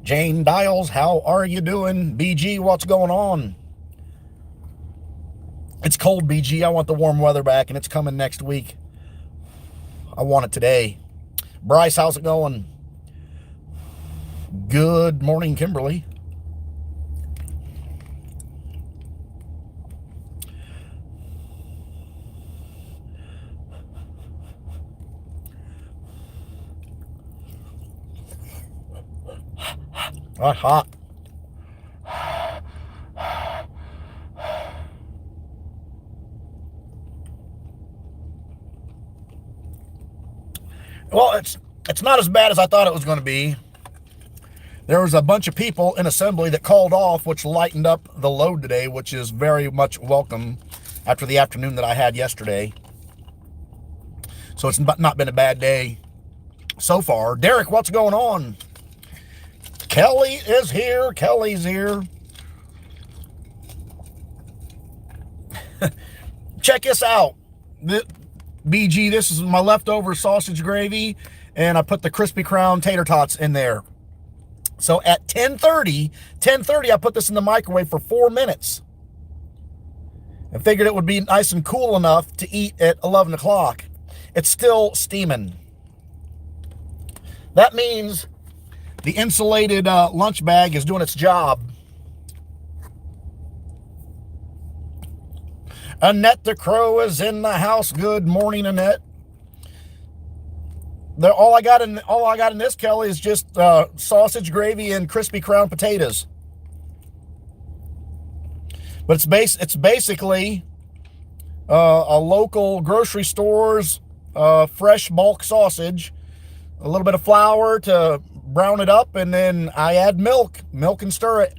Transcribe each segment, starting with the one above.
Jane Dials, how are you doing? BG, what's going on? It's cold, BG. I want the warm weather back, and it's coming next week. I want it today. Bryce, how's it going? Good morning, Kimberly. Hot. Well, it's not as bad as I thought it was going to be. There was a bunch of people in assembly that called off, which lightened up the load today, which is very much welcome after the afternoon that I had yesterday. So it's not been a bad day so far. Derek, what's going on? Kelly is here. Kelly's here. Check this out. BG, this is my leftover sausage gravy, and I put the Crispy Crown tater tots in there. So at 10:30, I put this in the microwave for 4 minutes. I figured it would be nice and cool enough to eat at 11 o'clock. It's still steaming. That means the insulated lunch bag is doing its job. Annette the Crow is in the house. Good morning, Annette. All I got in this, Kelly, is just sausage gravy and Crispy Crown potatoes. But it's basically a local grocery store's fresh bulk sausage, a little bit of flour to brown it up, and then I add milk and stir it.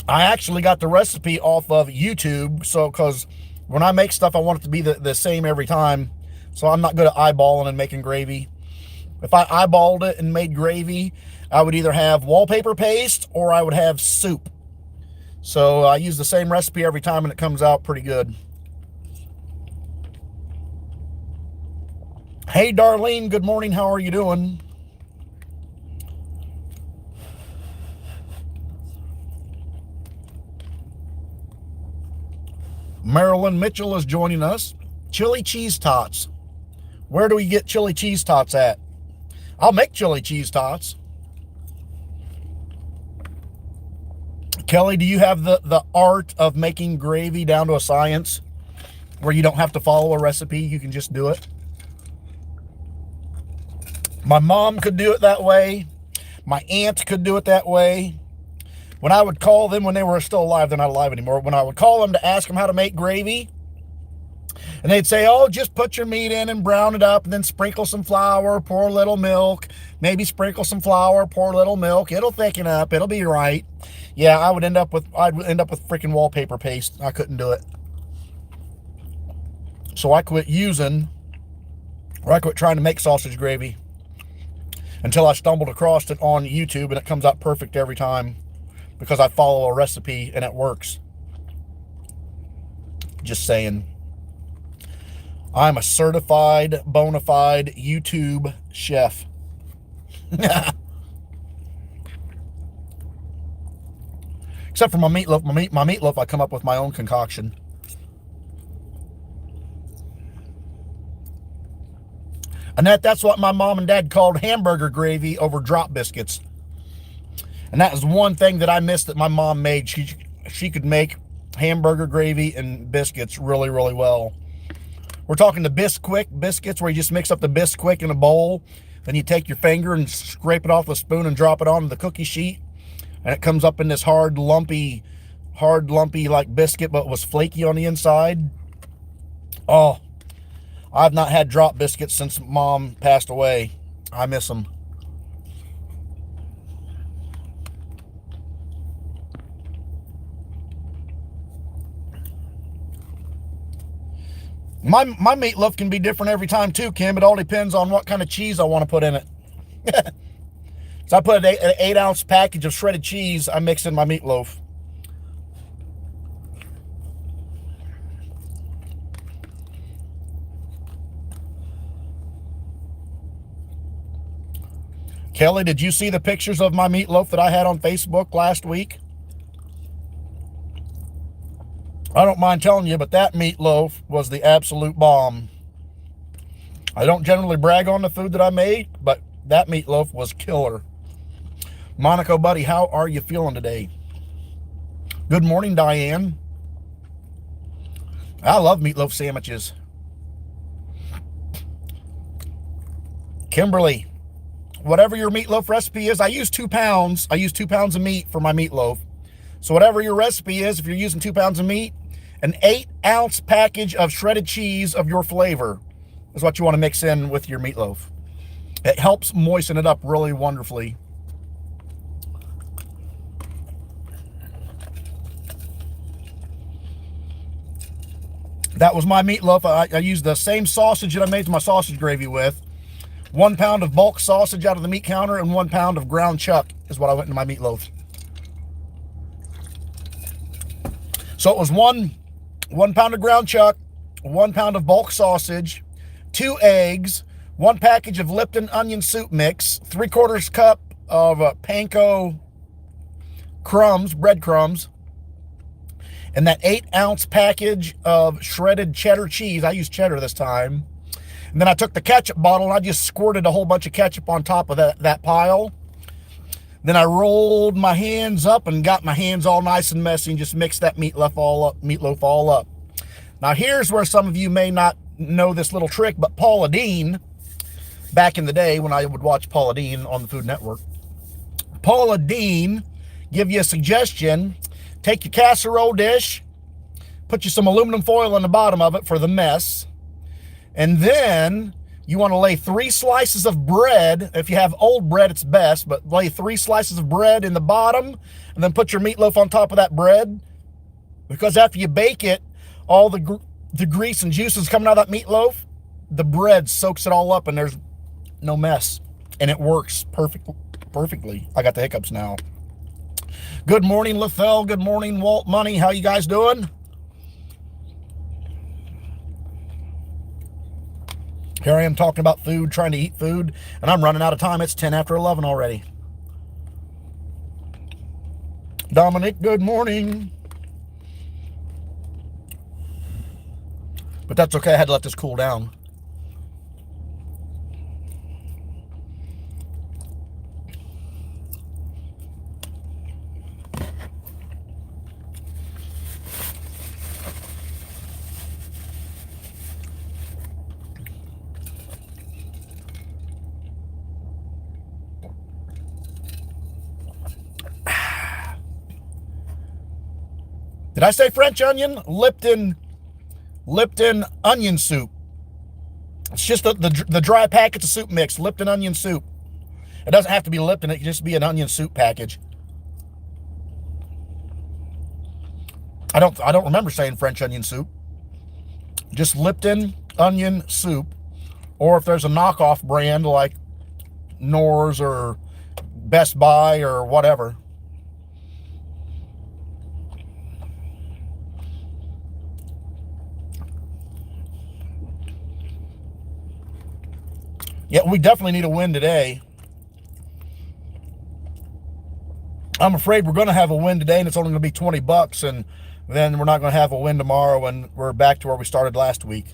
I actually got the recipe off of YouTube, so because when I make stuff, I want it to be the same every time. So I'm not good at eyeballing and making gravy. If I eyeballed it and made gravy, I would either have wallpaper paste or I would have soup. So I use the same recipe every time, and it comes out pretty good. Hey, Darlene, good morning. How are you doing? Marilyn Mitchell is joining us. Chili cheese tots. Where do we get chili cheese tots at? I'll make chili cheese tots. Kelly, do you have the art of making gravy down to a science where you don't have to follow a recipe? You can just do it. My mom could do it that way. My aunt could do it that way. When I would call them when they were still alive, they're not alive anymore. When I would call them to ask them how to make gravy, and they'd say, oh, just put your meat in and brown it up, and then sprinkle some flour, pour a little milk, maybe sprinkle some flour, pour a little milk. It'll thicken up. It'll be right. Yeah, I'd end up with freaking wallpaper paste. I couldn't do it. So I quit trying to make sausage gravy until I stumbled across it on YouTube, and it comes out perfect every time because I follow a recipe and it works. Just saying. I'm a certified, bona fide YouTube chef. Except for my meatloaf. My meatloaf, I come up with my own concoction. Annette, that's what my mom and dad called hamburger gravy over drop biscuits. And that is one thing that I missed that my mom made. She could make hamburger gravy and biscuits really, really well. We're talking the Bisquick biscuits, where you just mix up the Bisquick in a bowl. Then you take your finger and scrape it off with a spoon and drop it onto the cookie sheet. And it comes up in this hard, lumpy like biscuit, but was flaky on the inside. Oh, I've not had drop biscuits since Mom passed away. I miss them. My meatloaf can be different every time too, Kim. It all depends on what kind of cheese I want to put in it. So I put an 8-ounce package of shredded cheese I mix in my meatloaf. Kelly, did you see the pictures of my meatloaf that I had on Facebook last week? I don't mind telling you, but that meatloaf was the absolute bomb. I don't generally brag on the food that I made, but that meatloaf was killer. Monaco, buddy, how are you feeling today? Good morning, Diane. I love meatloaf sandwiches. Kimberly, whatever your meatloaf recipe is, I use 2 pounds. I use 2 pounds of meat for my meatloaf. So whatever your recipe is, if you're using 2 pounds of meat, an 8-ounce package of shredded cheese of your flavor is what you want to mix in with your meatloaf. It helps moisten it up really wonderfully. That was my meatloaf. I used the same sausage that I made my sausage gravy with. 1 pound of bulk sausage out of the meat counter and 1 pound of ground chuck is what I went into my meatloaf. So it was one pound of ground chuck, 1 pound of bulk sausage, 2 eggs, 1 package of Lipton onion soup mix, 3/4 cup of panko crumbs, breadcrumbs, and that 8-ounce package of shredded cheddar cheese. I used cheddar this time. And then I took the ketchup bottle and I just squirted a whole bunch of ketchup on top of that pile. Then I rolled my hands up and got my hands all nice and messy and just mixed that meatloaf all up. Now here's where some of you may not know this little trick, but Paula Deen, back in the day when I would watch Paula Deen on the Food Network, Paula Deen give you a suggestion. Take your casserole dish, put you some aluminum foil on the bottom of it for the mess, and then you want to lay 3 slices of bread. If you have old bread, it's best, but lay 3 slices of bread in the bottom, and then put your meatloaf on top of that bread, because after you bake it, all the grease and juices coming out of that meatloaf, the bread soaks it all up, and there's no mess, and it works perfectly. I got the hiccups now. Good morning, Lethel. Good morning, Walt Money. How you guys doing? Here I am talking about food, trying to eat food, and I'm running out of time. It's 10 after 11 already. Dominic, good morning. But that's okay. I had to let this cool down. Did I say French onion? Lipton onion soup. It's just the dry packets of soup mix, Lipton onion soup. It doesn't have to be Lipton, it can just be an onion soup package. I don't remember saying French onion soup. Just Lipton onion soup. Or if there's a knockoff brand like Knorr's or Best Buy or whatever. Yeah, we definitely need a win today. I'm afraid we're going to have a win today, and it's only going to be $20, and then we're not going to have a win tomorrow, and we're back to where we started last week.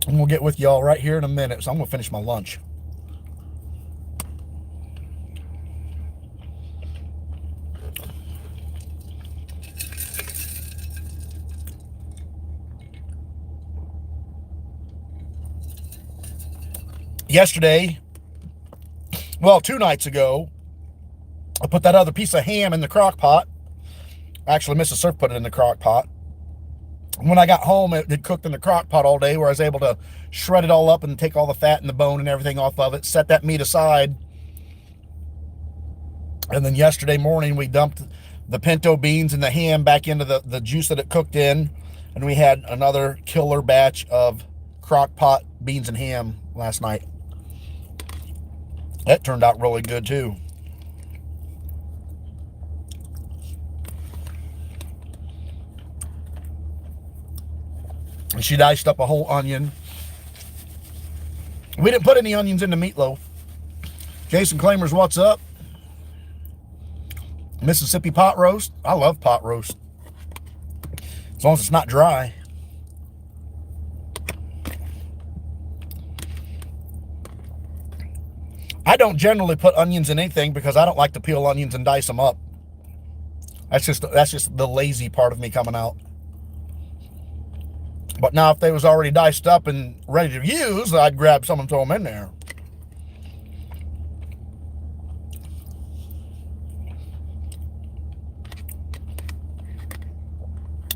And we'll get with y'all right here in a minute, so I'm going to finish my lunch. Yesterday, well, 2 nights ago, I put that other piece of ham in the crock pot. Actually, Mrs. Surf put it in the crock pot. When I got home, it had cooked in the crock pot all day, where I was able to shred it all up and take all the fat and the bone and everything off of it, set that meat aside. And then yesterday morning, we dumped the pinto beans and the ham back into the juice that it cooked in, and we had another killer batch of crock pot beans and ham last night. That turned out really good too. And she diced up a whole onion, We didn't put any onions in the meatloaf. Jason Claimers, what's up? Mississippi pot roast. I love pot roast. As long as it's not dry. I don't generally put onions in anything because I don't like to peel onions and dice them up. That's just the lazy part of me coming out. But now if they was already diced up and ready to use, I'd grab some and throw them in there.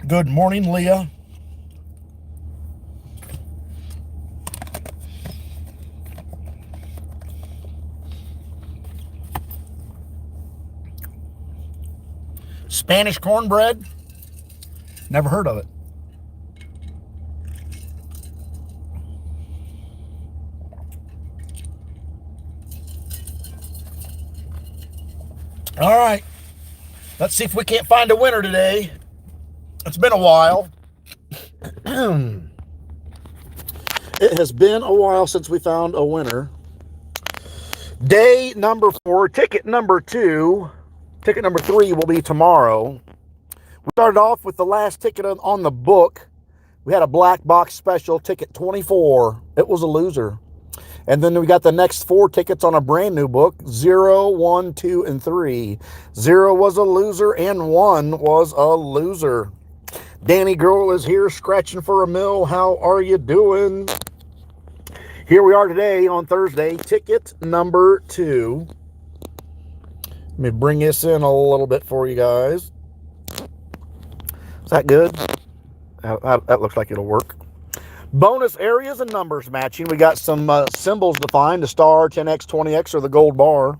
Good morning, Leah. Spanish cornbread? Never heard of it. All right. Let's see if we can't find a winner today. It's been a while. It has been a while since we found a winner. Day number 4, ticket number 2. Ticket number 3 will be tomorrow. We started off with the last ticket on the book. We had a black box special, ticket 24. It was a loser. And then we got the next 4 tickets on a brand new book, 0, 1, 2, and 3. 0 was a loser and 1 was a loser. Danny Girl is here scratching for a mill. How are you doing? Here we are today on Thursday, ticket number 2. Let me bring this in a little bit for you guys. Is that good? That looks like it'll work. Bonus areas and numbers matching. We got some symbols defined, the star, 10X, 20X, or the gold bar.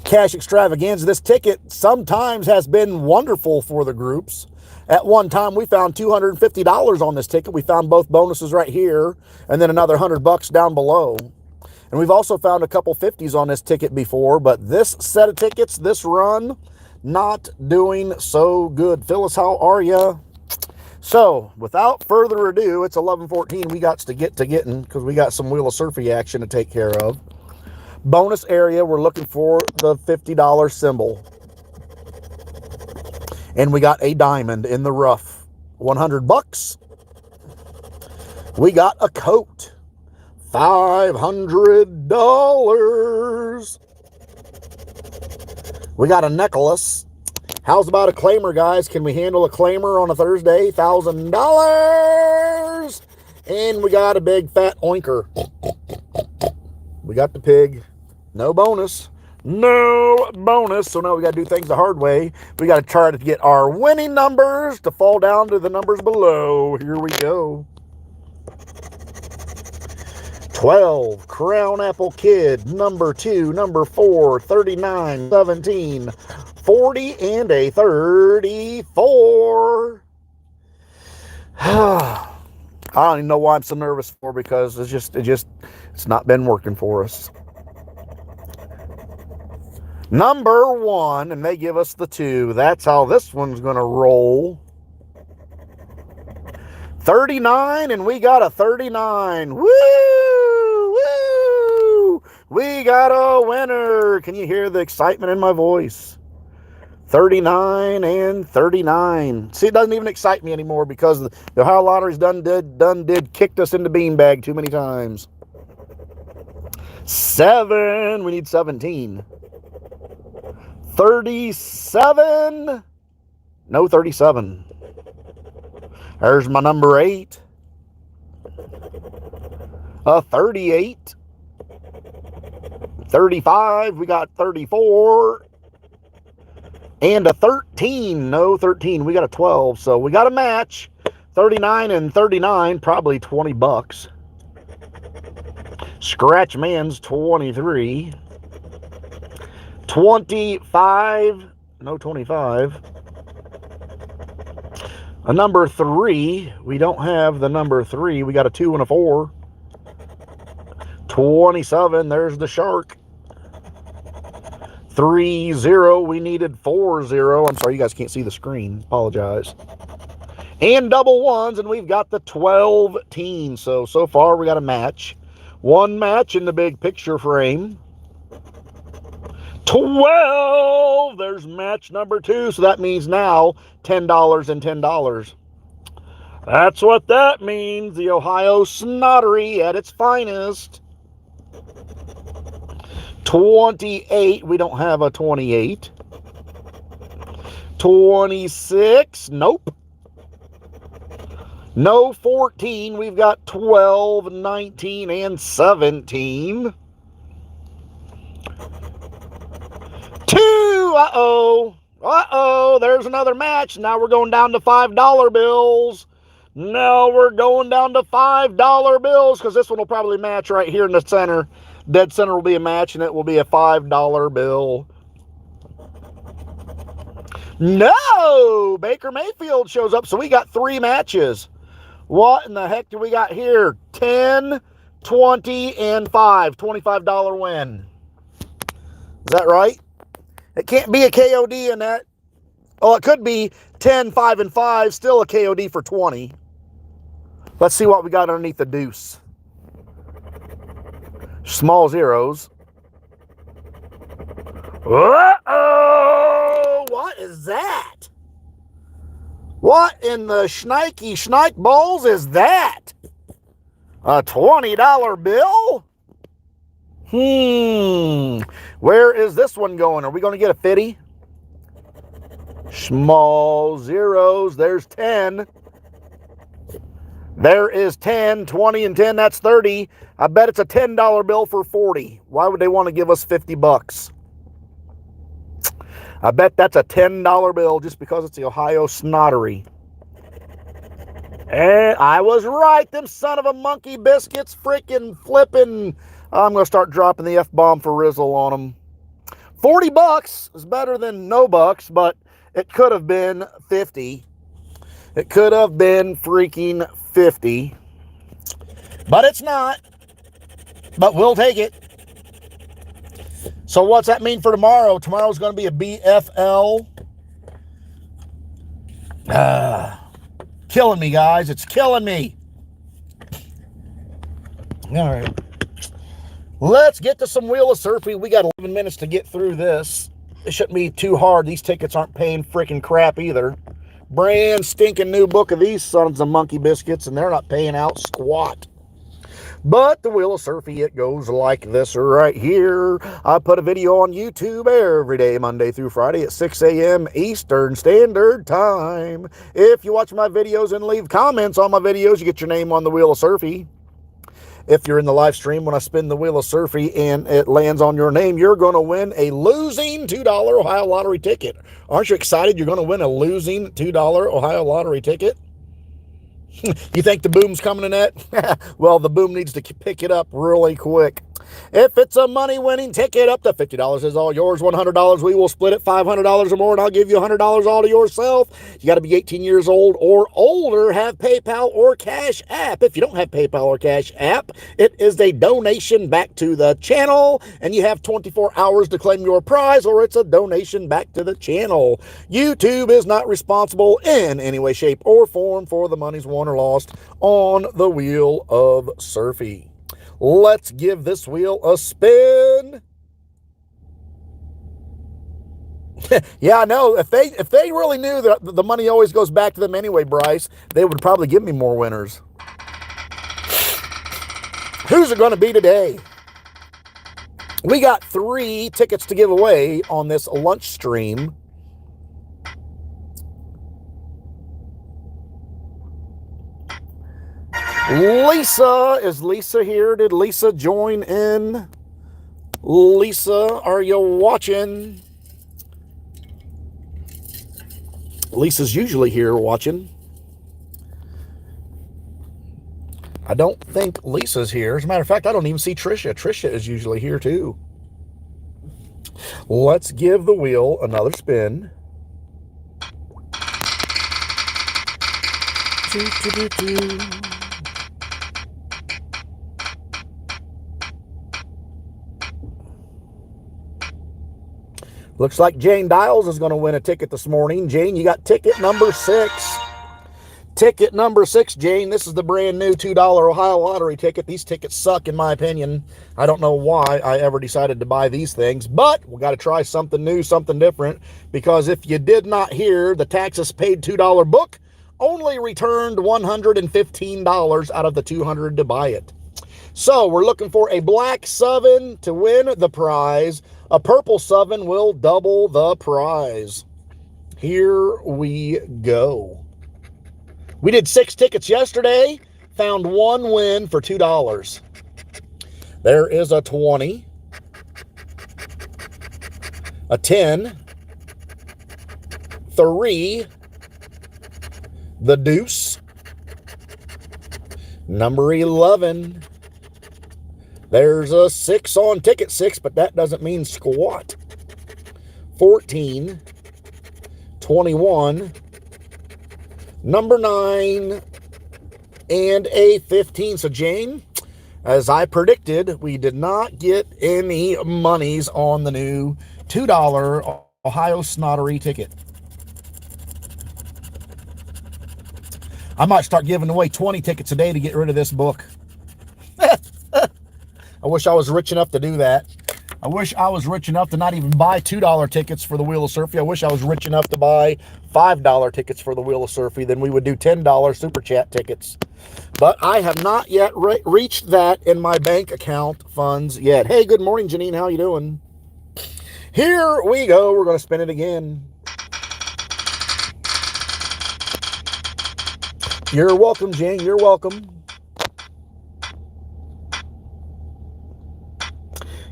Cash extravaganza. This ticket sometimes has been wonderful for the groups. At one time, we found $250 on this ticket. We found both bonuses right here, and then another $100 down below. And we've also found a couple 50s on this ticket before, but this set of tickets, this run, not doing so good. Phyllis, how are you? So, without further ado, it's 11:14. We got to get to getting because we got some Wheel of Surfy action to take care of. Bonus area, we're looking for the $50 symbol. And we got a diamond in the rough. $100. We got a coat. $500. We got a necklace. How's about a claimer, guys? Can we handle a claimer on a Thursday? $1,000. And we got a big fat oinker. We got the pig. No bonus. No bonus. So now we got to do things the hard way. We got to try to get our winning numbers to fall down to the numbers below. Here we go. 12, Crown Apple Kid, number 2, number 4, 39, 17, 40, and a 34. I don't even know why I'm so nervous for, because it's not been working for us. Number 1, and they give us the 2. That's how this one's going to roll. 39, and we got a 39. Woo! Woo! We got a winner. Can you hear the excitement in my voice? 39 and 39. See, it doesn't even excite me anymore because the Ohio Lottery's done kicked us into beanbag too many times. 7. We need 17. 37. No 37. There's my number 8. A 38. 35. We got 34. And a 13. No 13. We got a 12. So we got a match. 39 and 39. Probably $20. Scratch Man's 23. 25. No 25. A number 3. We don't have the number 3. We got a 2 and a 4. 27. There's the shark. 3-0. We needed 4-0. I'm sorry, you guys can't see the screen. Apologize. And double ones, and we've got the 12 teams. So far we got a match. One match in the big picture frame. 12. There's match number 2. So that means now $10 and $10. That's what that means. The Ohio Snottery at its finest. 28. We don't have a 28. 26. Nope. No 14. We've got 12, 19, and 17. 2. Uh-oh. Uh-oh. There's another match. Now we're going down to $5 bills. Now we're going down to $5 bills because this one will probably match right here in the center. Dead center will be a match, and it will be a $5 bill. No! Baker Mayfield shows up, so we got 3 matches. What in the heck do we got here? 10, 20, and 5. $25 win. Is that right? It can't be a KOD in that. Oh, it could be 10, 5, and 5. Still a KOD for 20. Let's see what we got underneath the deuce. Small zeros. Uh-oh! What is that? What in the schnikey balls is that? A $20 bill? Where is this one going? Are we going to get a 50? Small zeros. There's 10. There is 10, 20, and 10. That's 30. I bet it's a $10 bill for 40. Why would they want to give us 50 bucks? I bet that's a $10 bill just because it's the Ohio Snottery. And I was right. Them son of a monkey biscuits freaking flipping. I'm going to start dropping the F-bomb for Rizzle on them. 40 bucks is better than no bucks, but it could have been 50. It could have been freaking 50. But it's not. But we'll take it. So what's that mean for tomorrow? Tomorrow's going to be a BFL. Killing me, guys. It's killing me. All right. Let's get to some Wheel of Surfing. We got 11 minutes to get through this. It shouldn't be too hard. These tickets aren't paying freaking crap either. Brand stinking new book of these sons of monkey biscuits, and they're not paying out squat. But the Wheel of Surfing, it goes like this right here. I put a video on YouTube every day, Monday through Friday at 6 a.m. Eastern Standard Time. If you watch my videos and leave comments on my videos, you get your name on the Wheel of Surfing. If you're in the live stream, when I spin the Wheel of Surfing and it lands on your name, you're going to win a losing $2 Ohio Lottery ticket. Aren't you excited you're going to win a losing $2 Ohio Lottery ticket? You think the boom's coming in that? Well, the boom needs to pick it up really quick. If it's a money-winning ticket, up to $50 is all yours. $100, we will split it. $500 or more, and I'll give you $100 all to yourself. You got to be 18 years old or older, have PayPal or Cash App. If you don't have PayPal or Cash App, it is a donation back to the channel, and you have 24 hours to claim your prize, or it's a donation back to the channel. YouTube is not responsible in any way, shape, or form for the monies won or lost on the Wheel of Surfing. Let's give this wheel a spin. Yeah, I know. If they really knew that the money always goes back to them anyway, Bryce, they would probably give me more winners. Who's it going to be today? We got 3 tickets to give away on this lunch stream. Lisa, is Lisa here? Did Lisa join in? Lisa, are you watching? Lisa's usually here watching. I don't think Lisa's here. As a matter of fact, I don't even see Trisha. Trisha is usually here too. Let's give the wheel another spin. Looks like Jane Dials is going to win a ticket this morning. Jane, you got ticket number 6. Ticket number 6, Jane. This is the brand new $2 Ohio Lottery ticket. These tickets suck, in my opinion. I don't know why I ever decided to buy these things, but we got to try something new, something different, because if you did not hear, the Taxes Paid $2 book only returned $115 out of the $200 to buy it. So we're looking for a black 7 to win the prize. A purple 7 will double the prize. Here we go. We did 6 tickets yesterday, found 1 win for $2. There is a 20, a 10, 3, the deuce, number 11. There's a 6 on ticket 6, but that doesn't mean squat. 14, 21, number 9, and a 15. So, Jane, as I predicted, we did not get any monies on the new $2 Ohio Snottery ticket. I might start giving away 20 tickets a day to get rid of this book. I wish I was rich enough to do that. I wish I was rich enough to not even buy $2 tickets for the Wheel of Surfy. I wish I was rich enough to buy $5 tickets for the Wheel of Surfy. Then we would do $10 Super Chat tickets. But I have not yet reached that in my bank account funds yet. Hey, good morning, Janine. How you doing? Here we go. We're going to spin it again. You're welcome, Jane. You're welcome.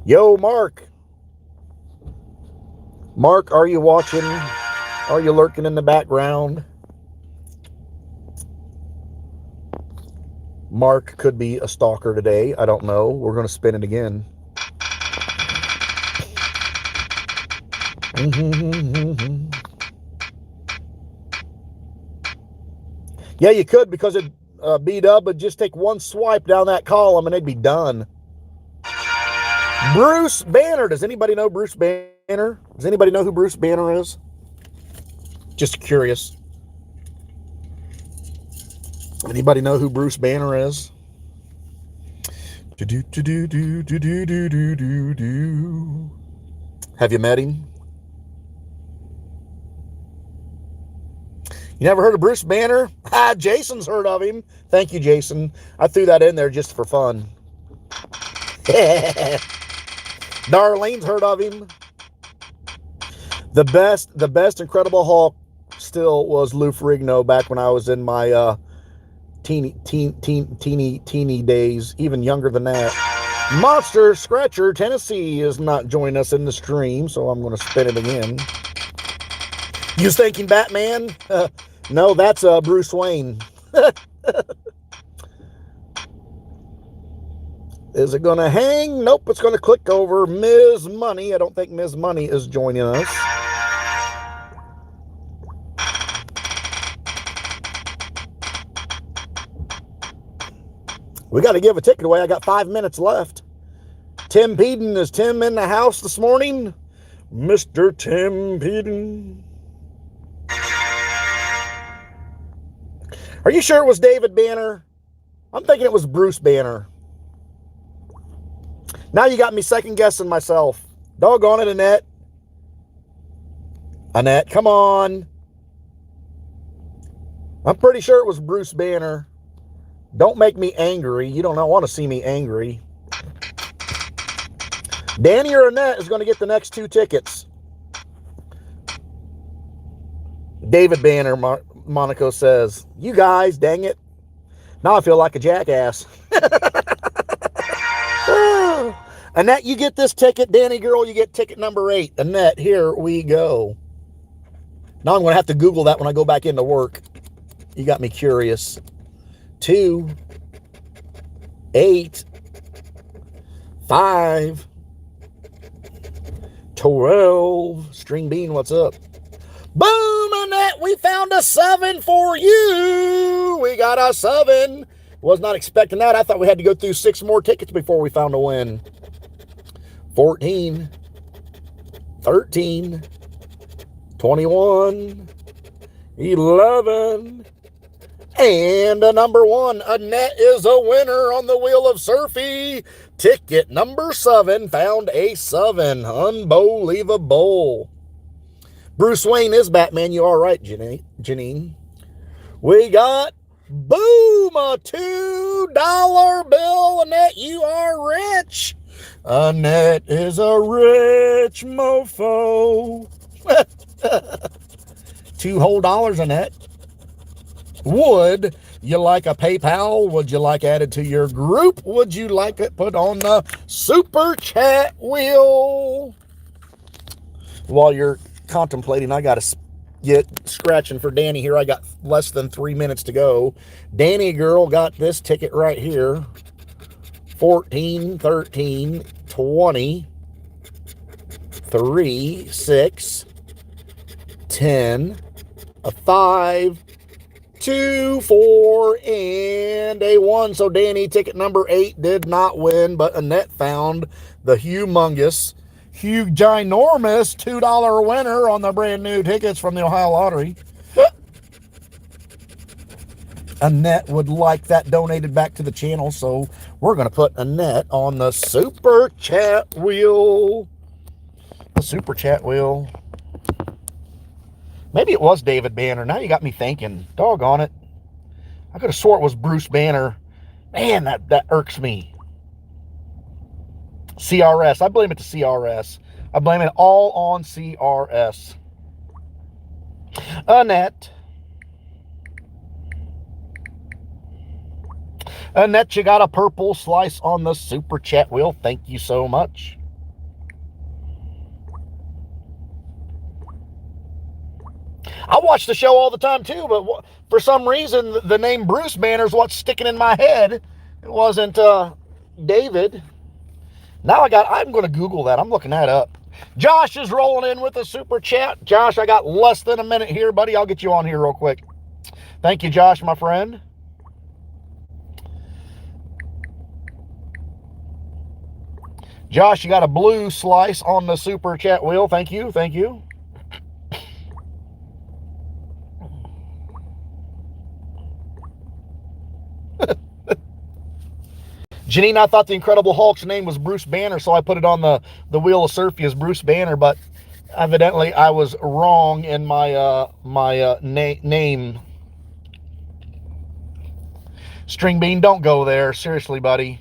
Yo, Mark. Mark, are you watching? Are you lurking in the background? Mark could be a stalker today. I don't know. We're going to spin it again. Yeah, you could, because it B-Dub would just take one swipe down that column and it'd be done. Bruce Banner. Does anybody know Bruce Banner? Does anybody know who Bruce Banner is? Just curious. Anybody know who Bruce Banner is? Have you met him? You never heard of Bruce Banner? Jason's heard of him. Thank you, Jason. I threw that in there just for fun. Darlene's heard of him. The best Incredible Hulk still was Lou Ferrigno back when I was in my teeny days, even younger than that. Monster Scratcher Tennessee is not joining us in the stream, so I'm going to spin it again. You thinking Batman? No, that's Bruce Wayne. Is it going to hang? Nope, it's going to click over. Ms. Money. I don't think Ms. Money is joining us. We got to give a ticket away. I got 5 minutes left. Tim Peden. Is Tim in the house this morning? Mr. Tim Peden. Are you sure it was David Banner? I'm thinking it was Bruce Banner. Now you got me second guessing myself. Doggone it, Annette. Annette, come on. I'm pretty sure it was Bruce Banner. Don't make me angry. You don't want to see me angry. Danny or Annette is going to get the next 2 tickets. David Banner, Monaco says. You guys, dang it. Now I feel like a jackass. Annette, you get this ticket. Danny girl, you get ticket number 8. Annette, here we go. Now I'm going to have to Google that when I go back into work. You got me curious. 2, 8, 5, 12. String Bean, what's up? Boom, Annette, we found a 7 for you. We got a 7. Was not expecting that. I thought we had to go through 6 more tickets before we found a win. 14, 13, 21, 11, And a number 1, Annette is a winner on the Wheel of Surfy. Ticket number 7 found a 7. Unbelievable. Bruce Wayne is Batman. You all right, Janine? We got, boom, a $2 bill. Annette, you are rich. Annette is a rich mofo. 2 whole dollars, Annette. Would you like a PayPal? Would you like added to your group? Would you like it put on the super chat wheel? While you're contemplating, I got to get scratching for Danny here. I got less than 3 minutes to go. Danny girl got this ticket right here. 14, 13, 20, 3, 6, 10, a 5, 2, 4, and a 1. So Danny, ticket number 8 did not win, but Annette found the ginormous $2 winner on the brand new tickets from the Ohio Lottery. Annette would like that donated back to the channel, so we're going to put Annette on the super chat wheel. The super chat wheel. Maybe it was David Banner. Now you got me thinking. Doggone it. I could have swore it was Bruce Banner. Man, that irks me. CRS. I blame it to CRS. I blame it all on CRS. Annette. Annette, you got a purple slice on the super chat wheel. Thank you so much. I watch the show all the time too, but for some reason, the name Bruce Banner is what's sticking in my head. It wasn't David. Now I'm going to Google that. I'm looking that up. Josh is rolling in with a super chat. Josh, I got less than a minute here, buddy. I'll get you on here real quick. Thank you, Josh, my friend. Josh, you got a blue slice on the super chat wheel. Thank you. Thank you. Janine, I thought the Incredible Hulk's name was Bruce Banner, so I put it on the Wheel of Surfy as Bruce Banner, but evidently I was wrong in my name. String Bean, don't go there. Seriously, buddy.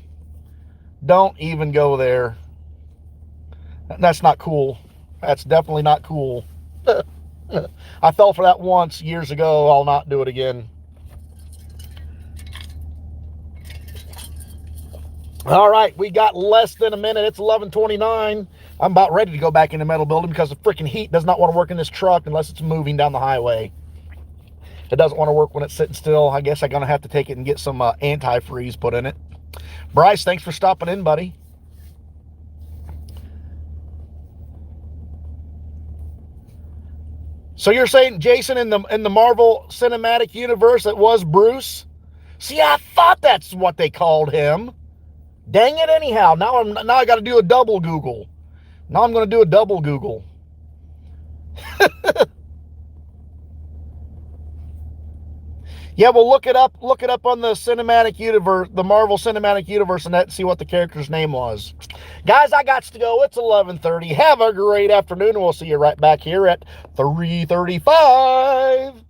Don't even go there. That's not cool. That's definitely not cool. I fell for that once years ago. I'll not do it again. All right, we got less than a minute. It's 11:29. I'm about ready to go back in the metal building because the freaking heat does not want to work in this truck unless it's moving down the highway. It doesn't want to work when it's sitting still. I guess I'm going to have to take it and get some antifreeze put in it. Bryce, thanks for stopping in, buddy. So you're saying, Jason, in the Marvel Cinematic Universe, it was Bruce? See, I thought that's what they called him. Dang it! Anyhow, now I got to do a double Google. Now I'm going to do a double Google. Yeah, well, look it up on the cinematic universe, the Marvel Cinematic Universe, and see what the character's name was. Guys, I got to go. It's 11:30. Have a great afternoon, and we'll see you right back here at 3:35.